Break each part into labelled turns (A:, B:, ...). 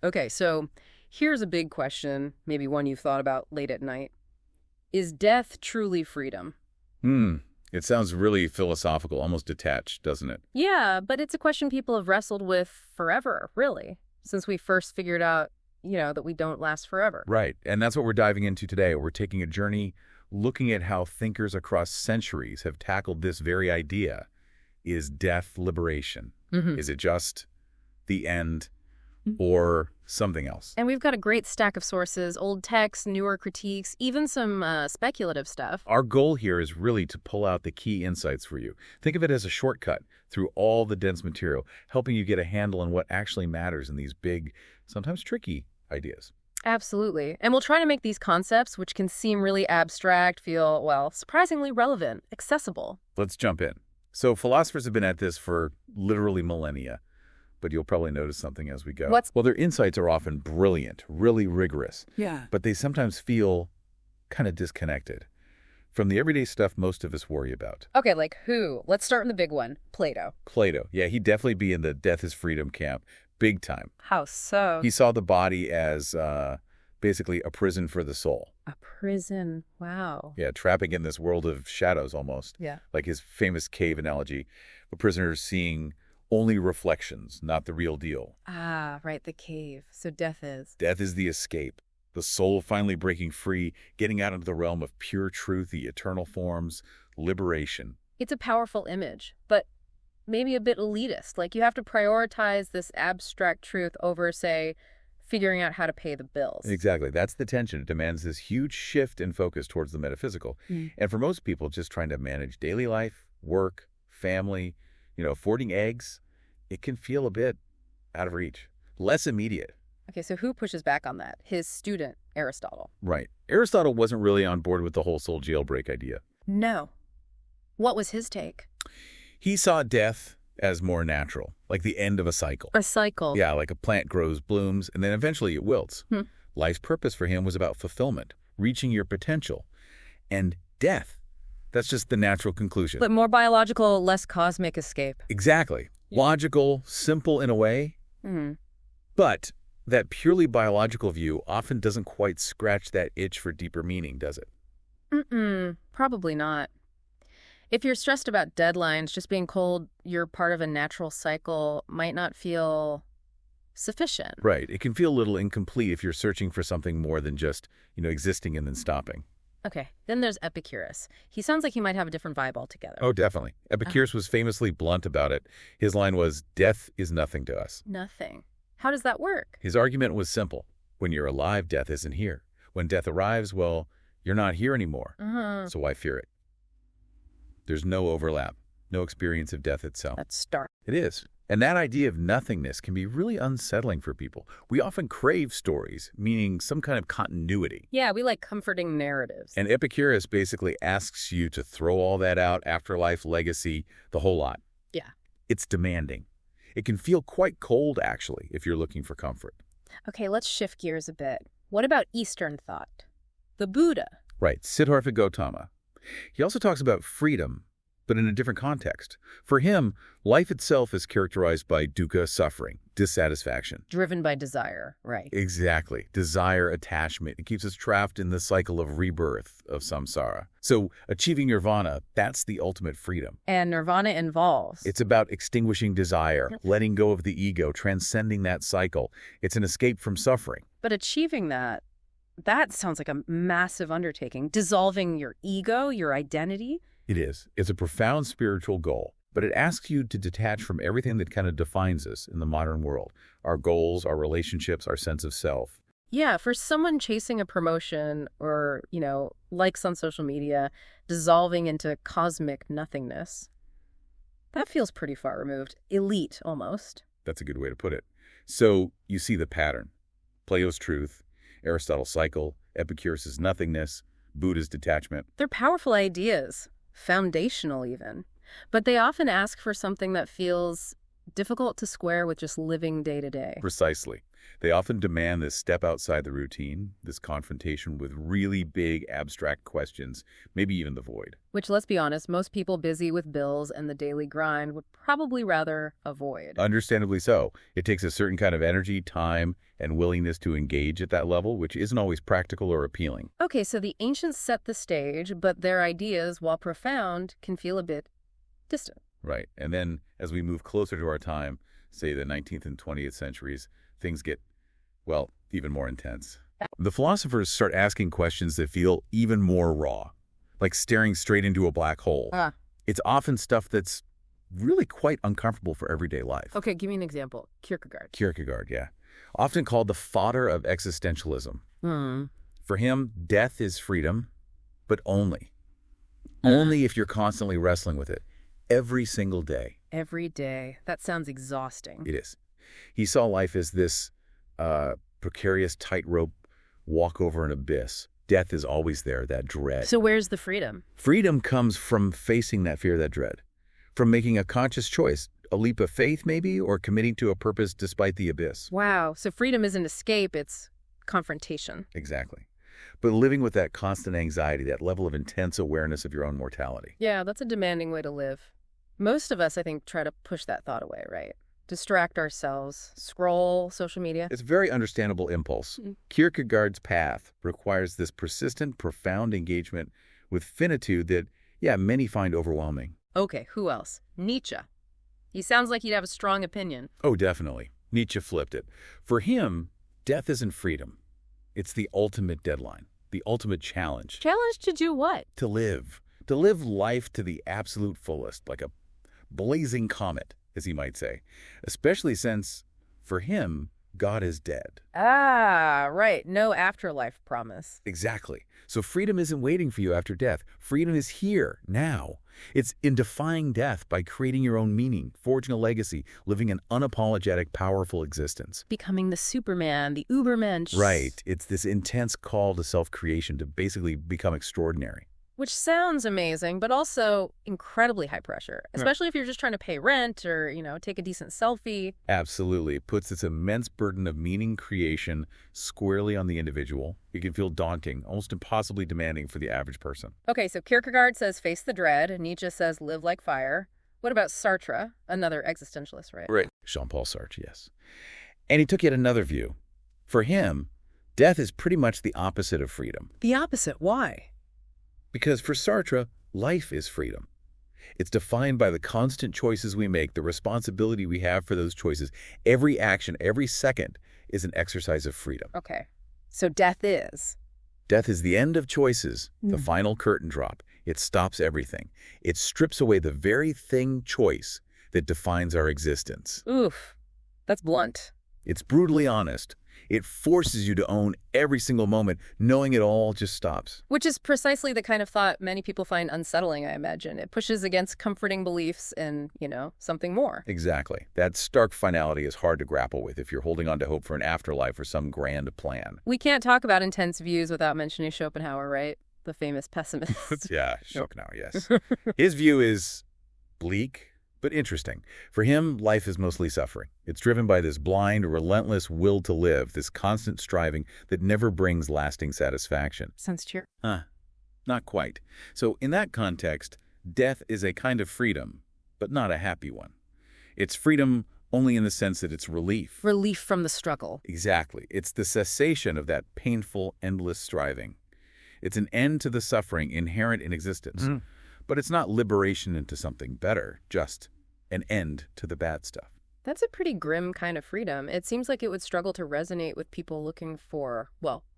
A: Okay, so here's a big question, maybe one you've thought about late at night. Is death truly freedom?
B: Hmm. It sounds really philosophical, almost detached, doesn't it?
A: Yeah, but it's a question people have wrestled with forever, really, since we first figured out, that we don't last forever.
B: Right. And that's what we're diving into today. We're taking a journey looking at how thinkers across centuries have tackled this very idea. Is death liberation?
A: Hmm.
B: Is it just the end or something else?
A: And we've got a great stack of sources, old texts, newer critiques, even some speculative stuff.
B: Our goal here is really to pull out the key insights for you. Think of it as a shortcut through all the dense material, helping you get a handle on what actually matters in these big, sometimes tricky ideas.
A: Absolutely. And we'll try to make these concepts, which can seem really abstract, feel, well, surprisingly relevant, accessible.
B: Let's jump in. So philosophers have been at this for literally millennia, but you'll probably notice something as we go. Well, their insights are often brilliant, really rigorous,
A: Yeah.
B: but they sometimes feel kind of disconnected from the everyday stuff most of us worry about.
A: Okay, like who? Let's start in the big one, Plato.
B: Plato, yeah, he'd definitely be in the death is freedom camp, big time.
A: How so?
B: He saw the body as basically a prison for the soul.
A: A prison. Wow.
B: Yeah, trapping in this world of shadows almost.
A: Yeah.
B: Like his famous cave analogy, a prisoner seeing only reflections, not the real deal.
A: Ah, right, the cave. So death is.
B: Death is the escape. The soul finally breaking free, getting out into the realm of pure truth, the eternal forms, liberation.
A: It's a powerful image, but maybe a bit elitist. Like you have to prioritize this abstract truth over, say, figuring out how to pay the bills.
B: Exactly. That's the tension. It demands this huge shift in focus towards the metaphysical. And for most people, just trying to manage daily life, work, family, affording eggs, it can feel a bit out of reach, less immediate.
A: Okay, so who pushes back on that? His student, Aristotle.
B: Right. Aristotle wasn't really on board with the whole soul jailbreak idea.
A: No. What was his take?
B: He saw death as more natural, like the end of a cycle.
A: A cycle.
B: Yeah, like a plant grows, blooms, and then eventually it wilts. Life's purpose for him was about fulfillment, reaching your potential. And death, that's just the natural conclusion.
A: But more biological, less cosmic escape.
B: Exactly. Logical, simple in a way, but that purely biological view often doesn't quite scratch that itch for deeper meaning, does it?
A: Probably not. If you're stressed about deadlines, just being told you're part of a natural cycle might not feel sufficient.
B: Right. It can feel a little incomplete if you're searching for something more than just, existing and then stopping.
A: Okay, then there's Epicurus. He sounds like he might have a different vibe altogether.
B: Oh, definitely. Epicurus was famously blunt about it. His line was, "Death is nothing to us."
A: Nothing. How does that work?
B: His argument was simple. When you're alive, death isn't here. When death arrives, well, you're not here anymore. So why fear it? There's no overlap, no experience of death itself.
A: That's stark.
B: It is. And that idea of nothingness can be really unsettling for people. We often crave stories, meaning some kind of continuity.
A: Yeah, we like comforting narratives.
B: And Epicurus basically asks you to throw all that out, afterlife, legacy, the whole lot.
A: Yeah.
B: It's demanding. It can feel quite cold, actually, if you're looking for comfort.
A: Okay, let's shift gears a bit. What about Eastern thought? The Buddha.
B: Right, Siddhartha Gautama. He also talks about freedom, but in a different context. For him, life itself is characterized by dukkha, suffering, dissatisfaction.
A: Driven by desire, right.
B: Exactly. Desire, attachment. It keeps us trapped in the cycle of rebirth, of samsara. So achieving nirvana, that's the ultimate freedom.
A: And nirvana involves?
B: It's about extinguishing desire, letting go of the ego, transcending that cycle. It's an escape from suffering.
A: But achieving that sounds like a massive undertaking. Dissolving your ego, your identity.
B: It is. It's a profound spiritual goal, but it asks you to detach from everything that kind of defines us in the modern world. Our goals, our relationships, our sense of self.
A: Yeah, for someone chasing a promotion or, likes on social media, dissolving into cosmic nothingness, that feels pretty far removed. Elite, almost.
B: That's a good way to put it. So you see the pattern. Plato's truth, Aristotle's cycle, Epicurus' nothingness, Buddha's detachment.
A: They're powerful ideas. Foundational even, but they often ask for something that feels difficult to square with just living day to day.
B: Precisely. They often demand this step outside the routine, this confrontation with really big, abstract questions, maybe even the void.
A: Which, let's be honest, most people busy with bills and the daily grind would probably rather avoid.
B: Understandably so. It takes a certain kind of energy, time, and willingness to engage at that level, which isn't always practical or appealing.
A: Okay, so the ancients set the stage, but their ideas, while profound, can feel a bit distant.
B: Right. And then as we move closer to our time, say the 19th and 20th centuries, things get, well, even more intense. The philosophers start asking questions that feel even more raw, like staring straight into a black hole. It's often stuff that's really quite uncomfortable for everyday life.
A: Okay, give me an example. Kierkegaard.
B: Kierkegaard, yeah. Often called the father of existentialism. For him, death is freedom, but only. Only if you're constantly wrestling with it. Every single day.
A: Every day. That sounds exhausting.
B: It is. He saw life as this precarious tightrope walk over an abyss. Death is always there, that dread.
A: So where's the freedom?
B: Freedom comes from facing that fear, that dread. From making a conscious choice, a leap of faith maybe, or committing to a purpose despite the abyss.
A: Wow. So freedom isn't escape, it's confrontation.
B: Exactly. But living with that constant anxiety, that level of intense awareness of your own mortality.
A: Yeah, that's a demanding way to live. Most of us, I think, try to push that thought away, right? Distract ourselves, scroll, social media.
B: It's a very understandable impulse. Kierkegaard's path requires this persistent, profound engagement with finitude that, yeah, many find overwhelming.
A: Okay, who else? Nietzsche. He sounds like he'd have a strong opinion.
B: Oh, definitely. Nietzsche flipped it. For him, death isn't freedom. It's the ultimate deadline, the ultimate challenge.
A: Challenge to do what?
B: To live. To live life to the absolute fullest, like a blazing comet, as he might say. Especially since, for him, God is dead.
A: Ah, right. No afterlife promise.
B: Exactly. So freedom isn't waiting for you after death. Freedom is here, now. It's in defying death by creating your own meaning, forging a legacy, living an unapologetic, powerful existence.
A: Becoming the Superman, the Ubermensch.
B: Right. It's this intense call to self-creation, to basically become extraordinary.
A: Which sounds amazing, but also incredibly high pressure, especially if you're just trying to pay rent or, take a decent selfie.
B: Absolutely. It puts this immense burden of meaning creation squarely on the individual. It can feel daunting, almost impossibly demanding for the average person.
A: Okay, so Kierkegaard says face the dread, and Nietzsche says live like fire. What about Sartre, another existentialist, right?
B: Right. Jean-Paul Sartre, yes. And he took yet another view. For him, death is pretty much the opposite of freedom.
A: The opposite? Why?
B: Because for Sartre, life is freedom. It's defined by the constant choices we make, the responsibility we have for those choices. Every action, every second is an exercise of freedom.
A: Okay. So death is?
B: Death is the end of choices, the final curtain drop. It stops everything. It strips away the very thing, choice, that defines our existence.
A: Oof. That's blunt.
B: It's brutally honest. It forces you to own every single moment, knowing it all just stops.
A: Which is precisely the kind of thought many people find unsettling, I imagine. It pushes against comforting beliefs in, something more.
B: Exactly. That stark finality is hard to grapple with if you're holding on to hope for an afterlife or some grand plan.
A: We can't talk about intense views without mentioning Schopenhauer, right? The famous pessimist.
B: Yeah, Schopenhauer, yes. His view is bleak, but interesting. For him, life is mostly suffering. It's driven by this blind, relentless will to live, this constant striving that never brings lasting satisfaction.
A: Sounds cheer.
B: Not quite. So in that context, death is a kind of freedom, but not a happy one. It's freedom only in the sense that it's relief.
A: Relief from the struggle.
B: Exactly. It's the cessation of that painful, endless striving. It's an end to the suffering inherent in existence. But it's not liberation into something better, just an end to the bad stuff.
A: That's a pretty grim kind of freedom. It seems like it would struggle to resonate with people looking for,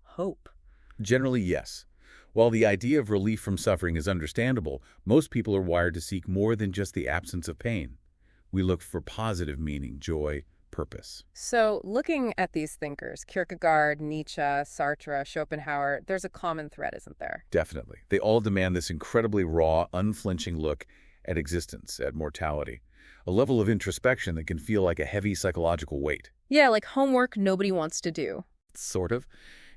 A: hope.
B: Generally, yes. While the idea of relief from suffering is understandable, most people are wired to seek more than just the absence of pain. We look for positive meaning, joy, purpose.
A: So looking at these thinkers, Kierkegaard, Nietzsche, Sartre, Schopenhauer, there's a common thread, isn't there?
B: Definitely. They all demand this incredibly raw, unflinching look at existence, at mortality. A level of introspection that can feel like a heavy psychological weight.
A: Yeah, like homework nobody wants to do.
B: Sort of.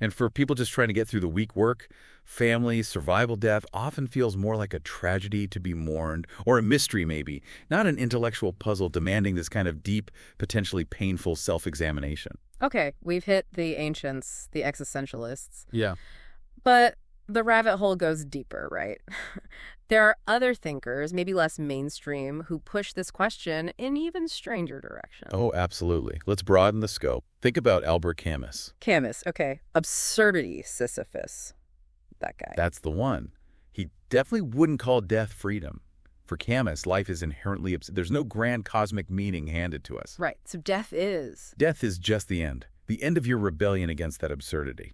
B: And for people just trying to get through the week work, family, survival death often feels more like a tragedy to be mourned, or a mystery maybe, not an intellectual puzzle demanding this kind of deep, potentially painful self-examination.
A: Okay, we've hit the ancients, the existentialists.
B: Yeah.
A: But the rabbit hole goes deeper, right? There are other thinkers, maybe less mainstream, who push this question in even stranger directions.
B: Oh, absolutely. Let's broaden the scope. Think about Albert Camus.
A: Camus, okay. Absurdity, Sisyphus. That guy.
B: That's the one. He definitely wouldn't call death freedom. For Camus, life is inherently absurd. There's no grand cosmic meaning handed to us.
A: Right, so death is.
B: Death is just the end of your rebellion against that absurdity.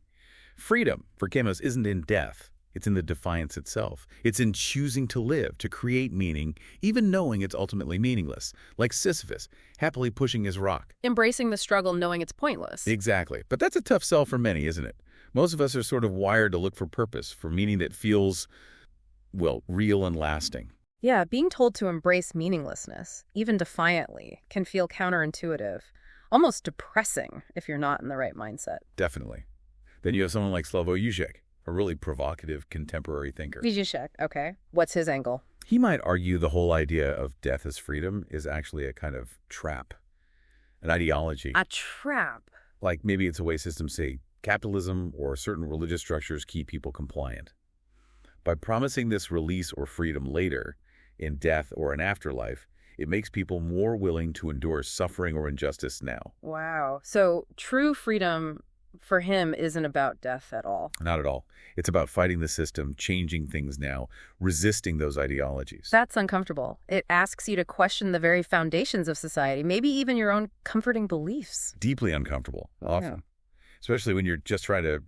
B: Freedom, for Camus, isn't in death. It's in the defiance itself. It's in choosing to live, to create meaning, even knowing it's ultimately meaningless, like Sisyphus, happily pushing his rock.
A: Embracing the struggle knowing it's pointless.
B: Exactly. But that's a tough sell for many, isn't it? Most of us are sort of wired to look for purpose, for meaning that feels, well, real and lasting.
A: Yeah, being told to embrace meaninglessness, even defiantly, can feel counterintuitive, almost depressing if you're not in the right mindset.
B: Definitely. Then you have someone like Slavoj Žižek, a really provocative contemporary thinker.
A: Žižek, okay. What's his angle?
B: He might argue the whole idea of death as freedom is actually a kind of trap, an ideology.
A: A trap?
B: Like maybe it's a way systems say capitalism or certain religious structures keep people compliant. By promising this release or freedom later, in death or an afterlife, it makes people more willing to endure suffering or injustice now.
A: Wow. So true freedom for him isn't about death at all.
B: Not at all. It's about fighting the system, changing things now, resisting those ideologies.
A: That's uncomfortable. It asks you to question the very foundations of society, maybe even your own comforting beliefs.
B: Deeply uncomfortable, often.
A: Yeah.
B: Especially when you're just trying to,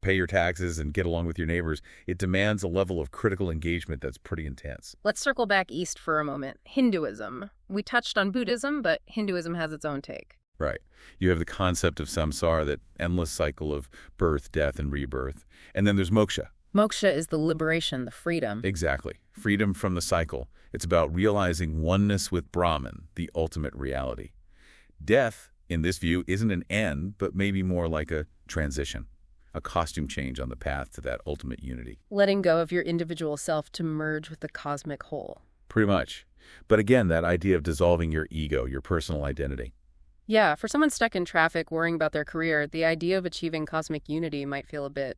B: pay your taxes and get along with your neighbors. It demands a level of critical engagement that's pretty intense.
A: Let's circle back east for a moment. Hinduism. We touched on Buddhism, but Hinduism has its own take.
B: Right. You have the concept of samsara, that endless cycle of birth, death, and rebirth. And then there's moksha.
A: Moksha is the liberation, the freedom.
B: Exactly. Freedom from the cycle. It's about realizing oneness with Brahman, the ultimate reality. Death, in this view, isn't an end, but maybe more like a transition, a costume change on the path to that ultimate unity.
A: Letting go of your individual self to merge with the cosmic whole.
B: Pretty much. But again, that idea of dissolving your ego, your personal identity.
A: Yeah, for someone stuck in traffic worrying about their career, the idea of achieving cosmic unity might feel a bit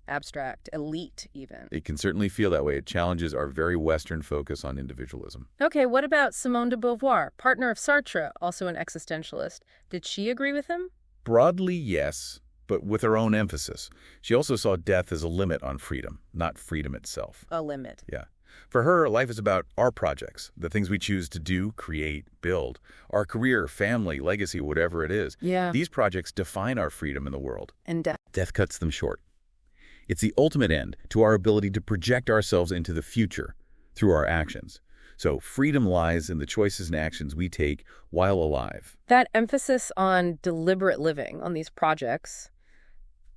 A: abstract, elite even.
B: It can certainly feel that way. It challenges our very Western focus on individualism.
A: Okay, what about Simone de Beauvoir, partner of Sartre, also an existentialist? Did she agree with him?
B: Broadly, yes, but with her own emphasis. She also saw death as a limit on freedom, not freedom itself.
A: A limit.
B: Yeah. For her, life is about our projects, the things we choose to do, create, build, our career, family, legacy, whatever it is.
A: Yeah.
B: These projects define our freedom in the world.
A: And death.
B: Death cuts them short. It's the ultimate end to our ability to project ourselves into the future through our actions. So freedom lies in the choices and actions we take while alive.
A: That emphasis on deliberate living, on these projects,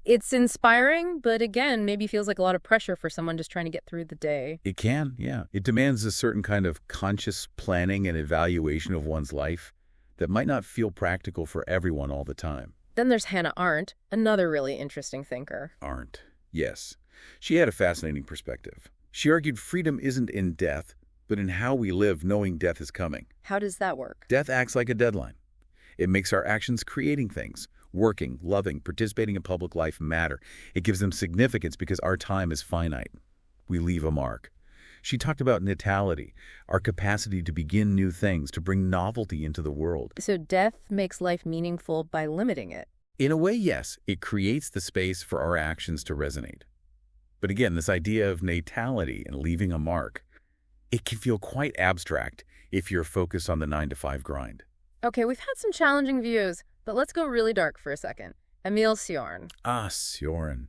A: it's inspiring, but again, maybe feels like a lot of pressure for someone just trying to get through the day.
B: It can, yeah. It demands a certain kind of conscious planning and evaluation of one's life that might not feel practical for everyone all the time.
A: Then there's Hannah Arendt, another really interesting thinker.
B: Arendt, yes. She had a fascinating perspective. She argued freedom isn't in death, but in how we live knowing death is coming.
A: How does that work?
B: Death acts like a deadline. It makes our actions creating things, working, loving, participating in public life matter. It gives them significance because our time is finite. We leave a mark. She talked about natality, our capacity to begin new things, to bring novelty into the world.
A: So death makes life meaningful by limiting it.
B: In a way, yes, it creates the space for our actions to resonate. But again, this idea of natality and leaving a mark, it can feel quite abstract if you're focused on the 9-to-5 grind.
A: Okay, we've had some challenging views, but let's go really dark for a second. Emil Cioran.
B: Cioran,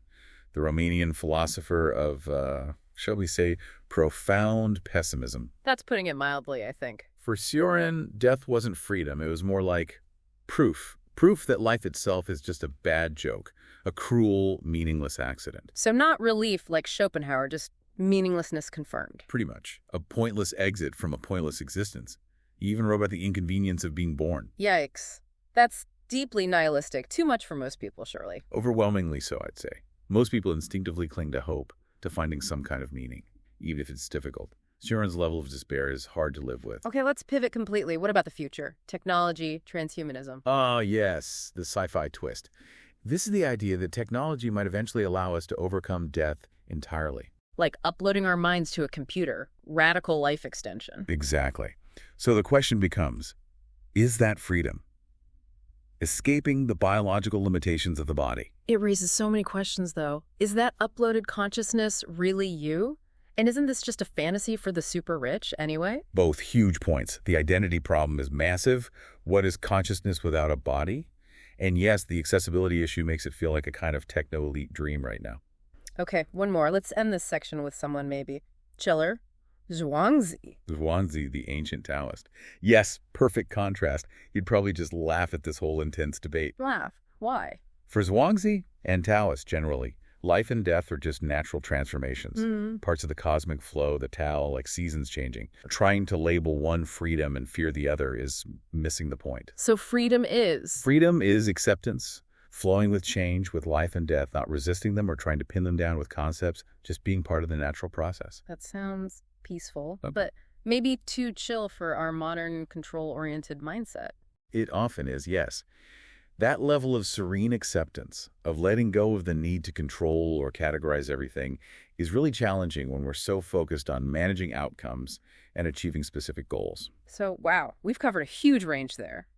B: the Romanian philosopher of, shall we say, profound pessimism.
A: That's putting it mildly, I think.
B: For Cioran, death wasn't freedom. It was more like proof. Proof that life itself is just a bad joke, a cruel, meaningless accident.
A: So not relief like Schopenhauer, just meaninglessness confirmed.
B: Pretty much. A pointless exit from a pointless existence. He even wrote about the inconvenience of being born.
A: Yikes. That's Deeply nihilistic, too much for most people, surely.
B: Overwhelmingly so, I'd say. Most people instinctively cling to hope, to finding some kind of meaning, even if it's difficult. Sharon's level of despair is hard to live with.
A: Okay, let's pivot completely. What about the future? Technology, transhumanism.
B: Ah, yes, the sci-fi twist. This is the idea that technology might eventually allow us to overcome death entirely.
A: Like uploading our minds to a computer. Radical life extension.
B: Exactly. So the question becomes, is that freedom? Escaping the biological limitations of the body?
A: It raises so many questions, though. Is that uploaded consciousness really you? And isn't this just a fantasy for the super rich anyway?
B: Both huge points. The identity problem is massive. What is consciousness without a body? And yes, the accessibility issue makes it feel like a kind of techno-elite dream right now.
A: Okay, one more. Let's end this section with someone maybe. Chiller. Zhuangzi.
B: Zhuangzi, the ancient Taoist. Yes, perfect contrast. You'd probably just laugh at this whole intense debate.
A: Laugh. Why?
B: For Zhuangzi, and Taoists generally, life and death are just natural transformations. Parts of the cosmic flow, the Tao, like seasons changing. Trying to label one freedom and fear the other is missing the point.
A: So freedom is?
B: Freedom is acceptance, flowing with change, with life and death, not resisting them or trying to pin them down with concepts, just being part of the natural process.
A: That sounds peaceful,
B: Okay.
A: but maybe too chill for our modern control-oriented mindset.
B: It often is, yes. That level of serene acceptance, of letting go of the need to control or categorize everything, is really challenging when we're so focused on managing outcomes and achieving specific goals.
A: So, wow, we've covered a huge range there.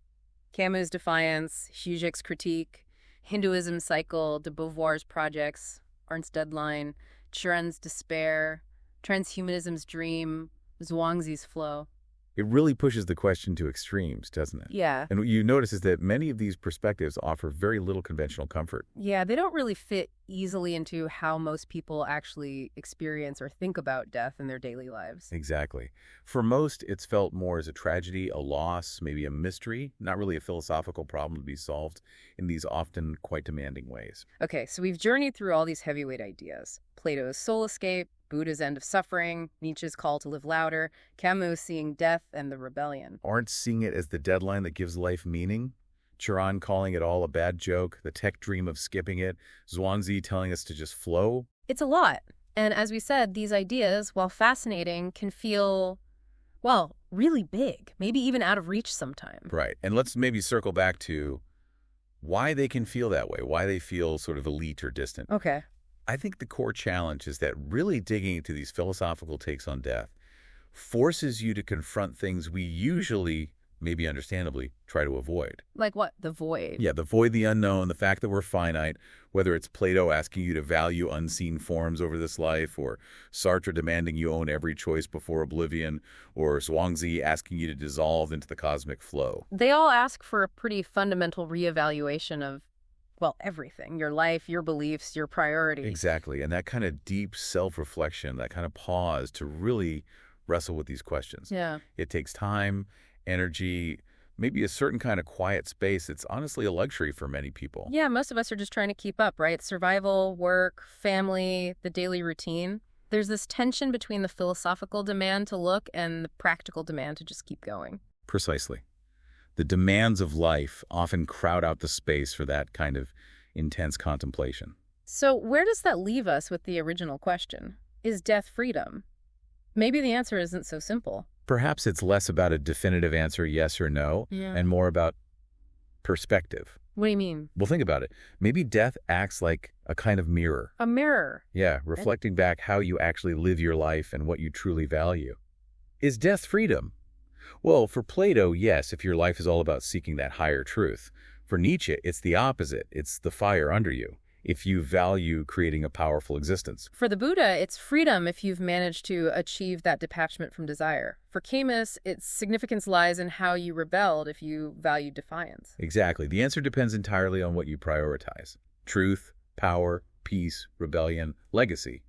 A: Camus' Defiance, Hugek's Critique, Hinduism's Cycle, de Beauvoir's Projects, Arndt's Deadline, Chiren's Despair, Transhumanism's Dream, Zhuangzi's Flow.
B: It really pushes the question to extremes, doesn't it?
A: Yeah.
B: And what you notice is that many of these perspectives offer very little conventional comfort.
A: Yeah, they don't really fit easily into how most people actually experience or think about death in their daily lives.
B: Exactly. For most, it's felt more as a tragedy, a loss, maybe a mystery, not really a philosophical problem to be solved in these often quite demanding ways.
A: Okay, so we've journeyed through all these heavyweight ideas. Plato's soul escape, Buddha's end of suffering, Nietzsche's call to live louder, Camus seeing death and the rebellion.
B: Aren't seeing it as the deadline that gives life meaning? Chiron calling it all a bad joke, the tech dream of skipping it, Zhuangzi telling us to just flow.
A: It's a lot. And as we said, these ideas, while fascinating, can feel, well, really big, maybe even out of reach sometimes.
B: Right. And let's maybe circle back to why they can feel that way, why they feel sort of elite or distant.
A: Okay.
B: I think the core challenge is that really digging into these philosophical takes on death forces you to confront things we usually, maybe understandably, try to avoid.
A: Like what? The void.
B: Yeah, the void, the unknown, the fact that we're finite, whether it's Plato asking you to value unseen forms over this life, or Sartre demanding you own every choice before oblivion, or Zhuangzi asking you to dissolve into the cosmic flow.
A: They all ask for a pretty fundamental reevaluation of, well, everything. Your life, your beliefs, your priorities.
B: Exactly, and that kind of deep self-reflection, that kind of pause to really wrestle with these questions.
A: Yeah.
B: It takes time, energy, maybe a certain kind of quiet space. It's honestly a luxury for many people.
A: Yeah, most of us are just trying to keep up, right? Survival, work, family, the daily routine. There's this tension between the philosophical demand to look and the practical demand to just keep going.
B: Precisely. The demands of life often crowd out the space for that kind of intense contemplation.
A: So where does that leave us with the original question? Is death freedom? Maybe the answer isn't so simple.
B: Perhaps it's less about a definitive answer, yes or no, and more about perspective.
A: What do you mean?
B: Well, think about it. Maybe death acts like a kind of mirror.
A: A mirror.
B: Yeah, reflecting back how you actually live your life and what you truly value. Is death freedom? Well, for Plato, yes, if your life is all about seeking that higher truth. For Nietzsche, it's the opposite. It's the fire under you, if you value creating a powerful existence.
A: For the Buddha, it's freedom if you've managed to achieve that detachment from desire. For Camus, its significance lies in how you rebelled if you valued defiance.
B: Exactly. The answer depends entirely on what you prioritize. Truth, power, peace, rebellion, legacy.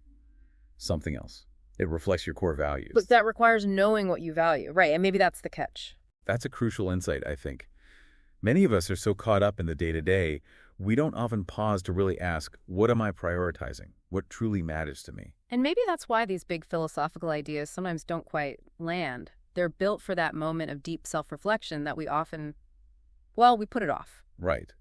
B: Something else. It reflects your core values.
A: But that requires knowing what you value, right? And maybe that's the catch.
B: That's a crucial insight, I think. Many of us are so caught up in the day-to-day, we don't often pause to really ask, what am I prioritizing? What truly matters to me?
A: And maybe that's why these big philosophical ideas sometimes don't quite land. They're built for that moment of deep self-reflection that we often, well, we put it off.
B: Right.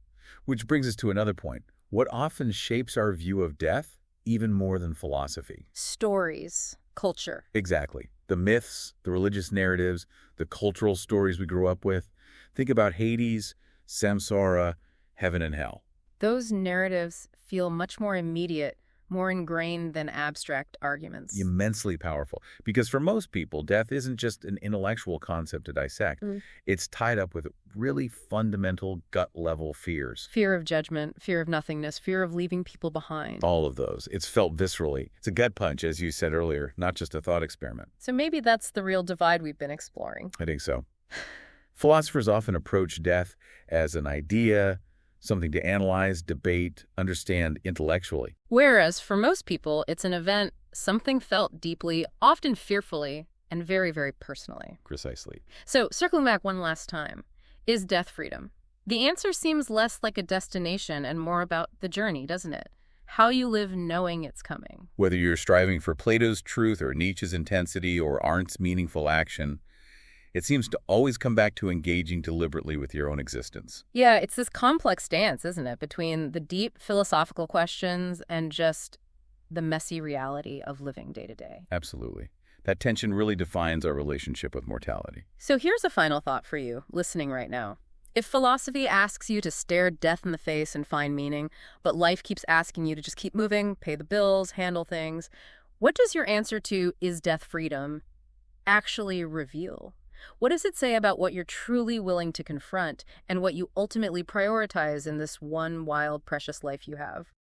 B: Which brings us to another point. What often shapes our view of death, even more than philosophy?
A: Stories, culture.
B: Exactly. The myths, the religious narratives, the cultural stories we grew up with. Think about Hades, samsara, heaven and hell.
A: Those narratives feel much more immediate, more ingrained than abstract arguments.
B: Immensely powerful. Because for most people, death isn't just an intellectual concept to dissect. It's tied up with really fundamental gut-level fears.
A: Fear of judgment, fear of nothingness, fear of leaving people behind.
B: All of those. It's felt viscerally. It's a gut punch, as you said earlier, not just a thought experiment.
A: So maybe that's the real divide we've been exploring.
B: I think so. Philosophers often approach death as an idea, something to analyze, debate, understand intellectually.
A: Whereas for most people, it's an event, something felt deeply, often fearfully, and very, very personally.
B: Precisely.
A: So circling back one last time, is death freedom? The answer seems less like a destination and more about the journey, doesn't it? How you live knowing it's coming.
B: Whether you're striving for Plato's truth or Nietzsche's intensity or Arndt's meaningful action, it seems to always come back to engaging deliberately with your own existence.
A: Yeah, it's this complex dance, isn't it, between the deep philosophical questions and just the messy reality of living day to day.
B: Absolutely. That tension really defines our relationship with mortality.
A: So here's a final thought for you, listening right now. If philosophy asks you to stare death in the face and find meaning, but life keeps asking you to just keep moving, pay the bills, handle things, what does your answer to "is death freedom" actually reveal? What does it say about what you're truly willing to confront and what you ultimately prioritize in this one wild, precious life you have?